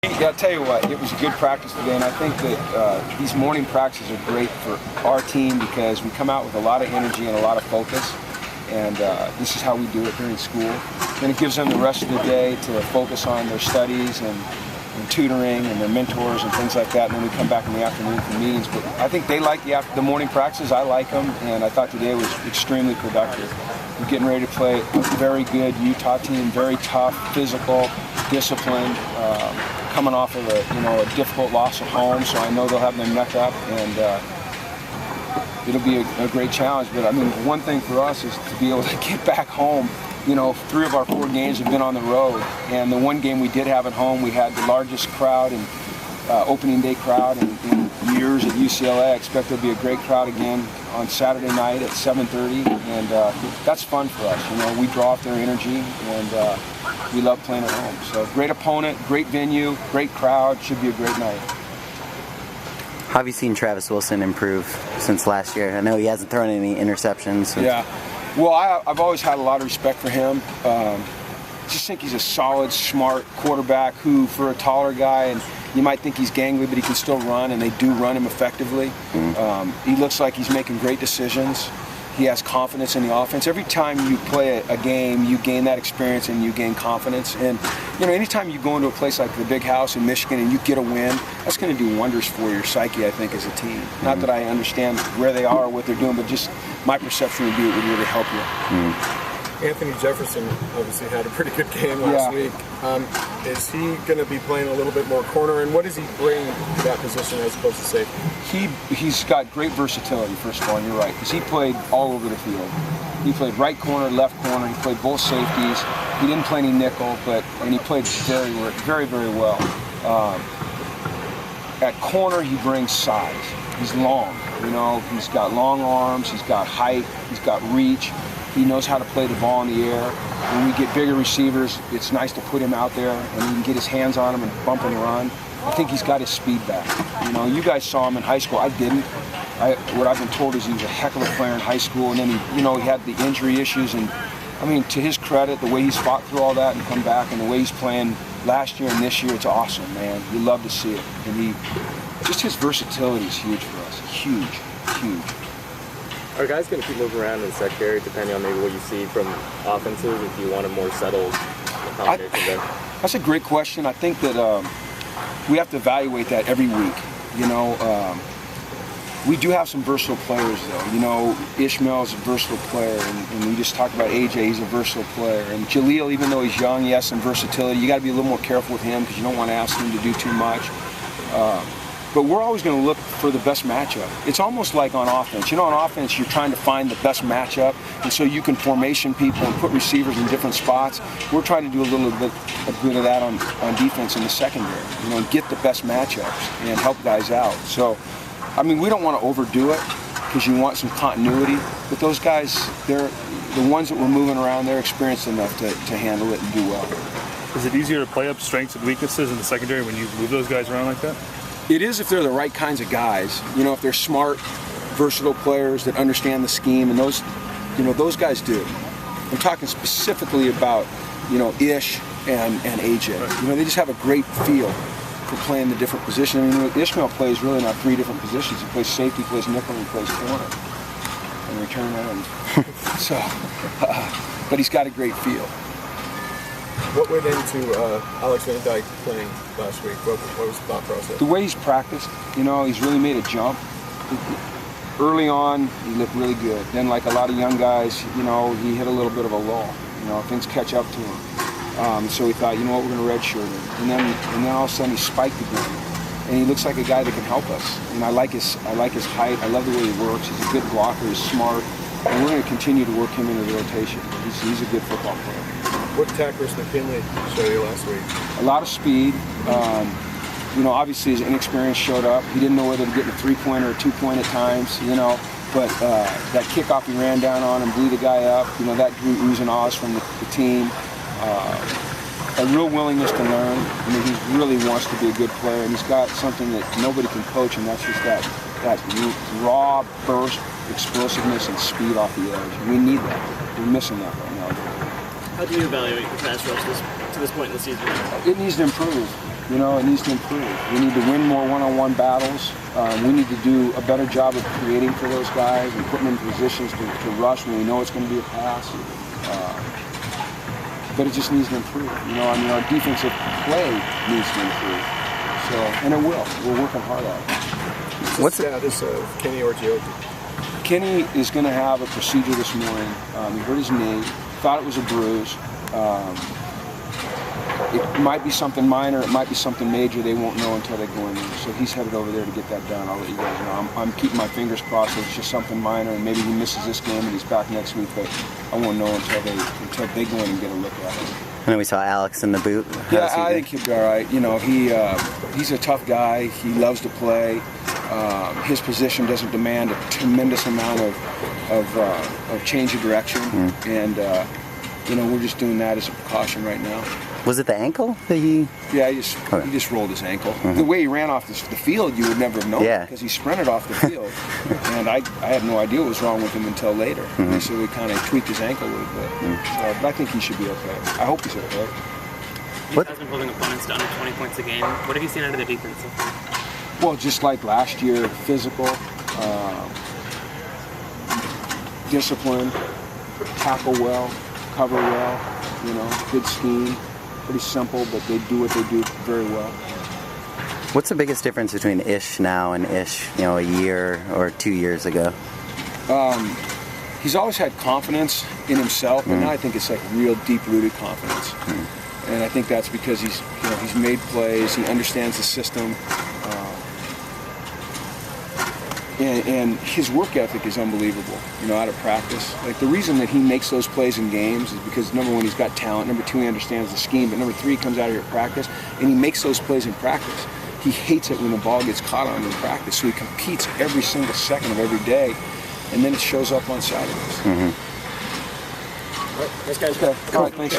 Yeah, I'll tell you what, it was a good practice today, and I think that these morning practices are great for our team because we come out with a lot of energy and a lot of focus, and this is how we do it during school. Then it gives them the rest of the day to focus on their studies and tutoring and their mentors and things like that, and then we come back in the afternoon for meetings. But I think they like the morning practices. I like them, and I thought today was extremely productive. We're getting ready to play a very good Utah team, very tough, physical, disciplined, coming off of a difficult loss at home, so I know they'll have their neck up, and it'll be a great challenge. But I mean, one thing for us is to be able to get back home. 3 of our 4 games have been on the road, and the one game we did have at home, we had the largest crowd and opening day crowd in years at UCLA. I expect there'll be a great crowd again on Saturday night at 7:30, and that's fun for us. We draw off their energy, and we love playing at home. So great opponent, great venue, great crowd. Should be a great night. How have you seen Travis Wilson improve since last year? I know he hasn't thrown any interceptions. Yeah. Well, I've always had a lot of respect for him. Just think he's a solid, smart quarterback who, for a taller guy, and you might think he's gangly, but he can still run, and they do run him effectively. He looks like he's making great decisions. He has confidence in the offense. Every time you play a game, you gain that experience and you gain confidence. And anytime you go into a place like the Big House in Michigan and you get a win, that's going to do wonders for your psyche, I think, as a team. Not that I understand where they are or what they're doing, but just my perception would be it would really help you. Anthony Jefferson obviously had a pretty good game last week. Is he going to be playing a little bit more corner, and what does he bring to that position as opposed to safety? He's got great versatility, first of all, and you're right, because he played all over the field. He played right corner, left corner, he played both safeties. He didn't play any nickel, and he played very, very well. At corner, he brings size. He's long, he's got long arms, he's got height, he's got reach. He knows how to play the ball in the air. When we get bigger receivers, it's nice to put him out there and he can get his hands on him and bump and run. I think he's got his speed back. You guys saw him in high school. I didn't. What I've been told is he was a heck of a player in high school, and then he had the injury issues. And I mean, to his credit, the way he's fought through all that and come back, and the way he's playing last year and this year, it's awesome, man. You love to see it. And just his versatility is huge for us. Huge. Are guys going to keep moving around in the secondary depending on maybe what you see from offenses, if you want a more settled combination there? That's a great question. I think that we have to evaluate that every week. We do have some versatile players, though. Ishmael's a versatile player, and we just talked about AJ, he's a versatile player. And Jaleel, even though he's young, he has some versatility. You got to be a little more careful with him because you don't want to ask him to do too much. But we're always going to look for the best matchup. It's almost like on offense. On offense, you're trying to find the best matchup, and so you can formation people and put receivers in different spots. We're trying to do a little bit of that on defense in the secondary, and get the best matchups and help guys out. So, I mean, we don't want to overdo it because you want some continuity, but those guys, they're the ones that we're moving around, they're experienced enough to handle it and do well. Is it easier to play up strengths and weaknesses in the secondary when you move those guys around like that? It is if they're the right kinds of guys. If they're smart, versatile players that understand the scheme, and those guys do. I'm talking specifically about, Ish and AJ. Right. They just have a great feel for playing the different positions. I mean, Ishmael plays really not 3 different positions. He plays safety, he plays nickel, and he plays corner, and return end. So, but he's got a great feel. What went into Alex Van Dyke playing last week? What was the thought process? The way he's practiced, he's really made a jump. Early on, he looked really good. Then, like a lot of young guys, he hit a little bit of a lull. Things catch up to him. So he thought, we're going to redshirt him. And then all of a sudden he spiked again. And he looks like a guy that can help us. And I like his height. I love the way he works. He's a good blocker. He's smart. And we're going to continue to work him into the rotation. He's a good football player. What attack Chris McKinley show you last week? A lot of speed. Obviously his inexperience showed up. He didn't know whether to get a 3-point or a 2-point at times, But that kickoff he ran down on and blew the guy up, that drew oohs and ahs from the team. A real willingness to learn. I mean, he really wants to be a good player, and he's got something that nobody can coach, and that's just that raw burst, explosiveness, and speed off the edge. We need that. We're missing that right now. How do you evaluate the pass rush to this point in the season? It needs to improve. You know, it needs to improve. We need to win more one-on-one battles. We need to do a better job of creating for those guys and putting them in positions to rush when we know it's going to be a pass. But it just needs to improve. You know, I mean, our defensive play needs to improve. So, and it will. We're working hard at it. What's the status of Kenny Orgiotti? Kenny is going to have a procedure this morning. He hurt his knee. Thought it was a bruise. It might be something minor, it might be something major. They won't know until they go in there. So he's headed over there to get that done. I'll let you guys know. I'm keeping my fingers crossed that it's just something minor, and maybe he misses this game and he's back next week. But I won't know until they go in and get a look at it. I know we saw Alex in the boot. Yeah, I think he'll be all right. You know, he's a tough guy. He loves to play. His position doesn't demand a tremendous amount of change of direction, and you know, we're just doing that as a precaution right now. Was it the ankle that he? Yeah, he just rolled his ankle. The way he ran off the field, you would never have known, because he sprinted off the field, and I had no idea what was wrong with him until later. So we kind of tweaked his ankle a little bit, but I think he should be okay. I hope he's okay. You guys have been holding opponents to under 20 points a game. What have you seen out of the defense so far? Well, just like last year, physical, discipline, tackle well, cover well, you know, good scheme. Pretty simple, but they do what they do very well. What's the biggest difference between Ish now and Ish, you know, a year or 2 years ago? He's always had confidence in himself, but now I think it's like real deep-rooted confidence. And I think that's because he's made plays, he understands the system, and his work ethic is unbelievable, you know, out of practice. Like, the reason that he makes those plays in games is because, number one, he's got talent, number two, he understands the scheme, but number three, he comes out here at practice, and he makes those plays in practice. He hates it when the ball gets caught on him in practice, so he competes every single second of every day, and then it shows up on Saturdays. All right, thanks, guys. Okay. All right, thanks.